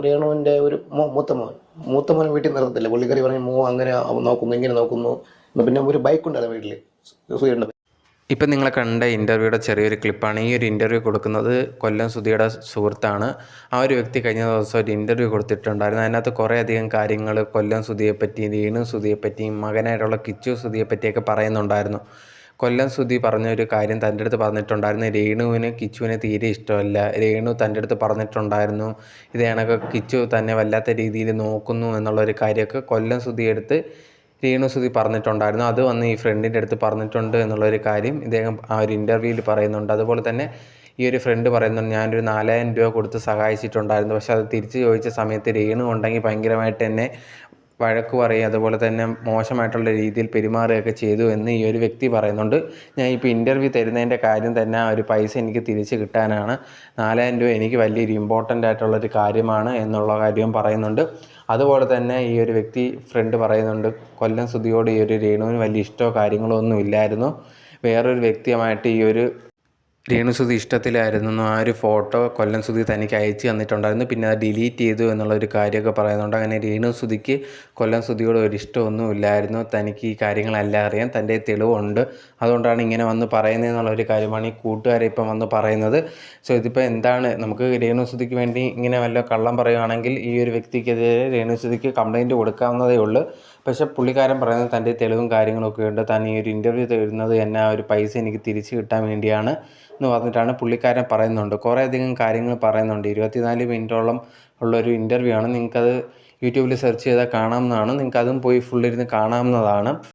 രേണുവിൻ്റെ ഒരു മൂത്ത മോൻ വീട്ടിൽ നിർത്തത്തില്ല. പുള്ളിക്കാരി പറഞ്ഞ് അങ്ങനെ നോക്കുന്നു ഇങ്ങനെ നോക്കുന്നു. പിന്നെ ഒരു ബൈക്കുണ്ടായിരുന്നു വീട്ടിൽ സൂര്യയുടെ. ഇപ്പം നിങ്ങൾ കണ്ട ഇൻ്റർവ്യൂയുടെ ചെറിയൊരു ക്ലിപ്പാണ്. ഈ ഒരു ഇൻ്റർവ്യൂ കൊടുക്കുന്നത് കൊല്ലം സുധിയുടെ സുഹൃത്താണ്. ആ ഒരു വ്യക്തി കഴിഞ്ഞ ദിവസം ഒരു ഇൻ്റർവ്യൂ കൊടുത്തിട്ടുണ്ടായിരുന്നു. അതിനകത്ത് കുറേയധികം കാര്യങ്ങൾ കൊല്ലം സുധിയെപ്പറ്റിയും രേണു സുധിയെപ്പറ്റിയും മകനായിട്ടുള്ള കിച്ചു സുധിയെപ്പറ്റിയൊക്കെ പറയുന്നുണ്ടായിരുന്നു. കൊല്ലം സുധി പറഞ്ഞൊരു കാര്യം തൻ്റെ അടുത്ത് പറഞ്ഞിട്ടുണ്ടായിരുന്നു, രേണുവിന് കിച്ചുവിനെ തീരെ ഇഷ്ടമല്ല. രേണു തൻ്റെ അടുത്ത് പറഞ്ഞിട്ടുണ്ടായിരുന്നു ഇത് കണക്ക് കിച്ചു തന്നെ വല്ലാത്ത രീതിയിൽ നോക്കുന്നു എന്നുള്ളൊരു കാര്യമൊക്കെ കൊല്ലം സുധിയെടുത്ത് രേണു സുധി പറഞ്ഞിട്ടുണ്ടായിരുന്നു. അത് വന്ന് ഈ ഫ്രണ്ടിൻ്റെ അടുത്ത് പറഞ്ഞിട്ടുണ്ട് എന്നുള്ളൊരു കാര്യം ഇദ്ദേഹം ആ ഒരു ഇൻ്റർവ്യൂവിൽ പറയുന്നുണ്ട്. അതുപോലെ തന്നെ ഈ ഒരു ഫ്രണ്ട് പറയുന്നുണ്ട്, ഞാനൊരു 4000 രൂപ കൊടുത്ത് സഹായിച്ചിട്ടുണ്ടായിരുന്നു. പക്ഷേ അത് തിരിച്ച് ചോദിച്ച സമയത്ത് രേണു ഉണ്ടെങ്കിൽ ഭയങ്കരമായിട്ട് എന്നെ വഴക്ക് പറയും, അതുപോലെ തന്നെ മോശമായിട്ടുള്ള രീതിയിൽ പെരുമാറുകയൊക്കെ ചെയ്തു എന്ന് ഈ ഒരു വ്യക്തി പറയുന്നുണ്ട്. ഞാൻ ഇപ്പോൾ ഇൻ്റർവ്യൂ തരുന്നതിൻ്റെ കാര്യം തന്നെ ആ ഒരു പൈസ എനിക്ക് തിരിച്ച് കിട്ടാനാണ്. 4000 രൂപ എനിക്ക് വലിയൊരു ഇമ്പോർട്ടൻ്റ് ആയിട്ടുള്ളൊരു കാര്യമാണ് എന്നുള്ള കാര്യവും പറയുന്നുണ്ട്. അതുപോലെ തന്നെ ഈ ഒരു വ്യക്തി ഫ്രണ്ട് പറയുന്നുണ്ട്, കൊല്ലം സുധിയോട് ഈ ഒരു രേണുവിന് വലിയ ഇഷ്ടമോ കാര്യങ്ങളോ ഒന്നും ഇല്ലായിരുന്നു. വേറൊരു വ്യക്തിയുമായിട്ട് ഈ ഒരു രേണു സുധി ഇഷ്ടത്തിലായിരുന്നു. ആ ഒരു ഫോട്ടോ കൊല്ലം സുധി തനിക്ക് അയച്ചു തന്നിട്ടുണ്ടായിരുന്നു. പിന്നെ അത് ഡിലീറ്റ് ചെയ്തു എന്നുള്ളൊരു കാര്യമൊക്കെ പറയുന്നുണ്ട്. അങ്ങനെ രേണു സുധിക്ക് കൊല്ലം സുധിയോട് ഒരു ഇഷ്ടമൊന്നും ഇല്ലായിരുന്നു. തനിക്ക് ഈ കാര്യങ്ങളെല്ലാം അറിയാം, തൻ്റെ തെളിവുണ്ട്, അതുകൊണ്ടാണ് ഇങ്ങനെ വന്ന് പറയുന്നത് എന്നുള്ളൊരു കാര്യമാണ് ഈ കൂട്ടുകാരെ ഇപ്പം വന്ന് പറയുന്നത്. സോ ഇതിപ്പോൾ എന്താണ്, നമുക്ക് രേണു സുധിക്ക് വേണ്ടി ഇങ്ങനെ വല്ല കള്ളം പറയുകയാണെങ്കിൽ ഈ ഒരു വ്യക്തിക്കെതിരെ രേണു സുധിക്ക് കംപ്ലയിൻറ്റ് കൊടുക്കാവുന്നതേ ഉള്ളൂ. പക്ഷേ പുള്ളിക്കാരൻ പറയുന്നത് തൻ്റെ തെളിവും കാര്യങ്ങളൊക്കെ ഉണ്ട്, താൻ ഈ ഒരു ഇൻ്റർവ്യൂ തരുന്നത് തന്നെ ആ ഒരു പൈസ എനിക്ക് തിരിച്ച് കിട്ടാൻ വേണ്ടിയാണ് എന്ന് പറഞ്ഞിട്ടാണ് പുള്ളിക്കാരൻ പറയുന്നുണ്ട്. കുറേയധികം കാര്യങ്ങൾ പറയുന്നുണ്ട്. 24 മിനിറ്റോളം ഉള്ളൊരു ഇൻ്റർവ്യൂ ആണ്. നിങ്ങൾക്കത് യൂട്യൂബിൽ സെർച്ച് ചെയ്താൽ കാണാവുന്നതാണ്. നിങ്ങൾക്കതും പോയി ഫുള്ളിരുന്ന് കാണാവുന്നതാണ്.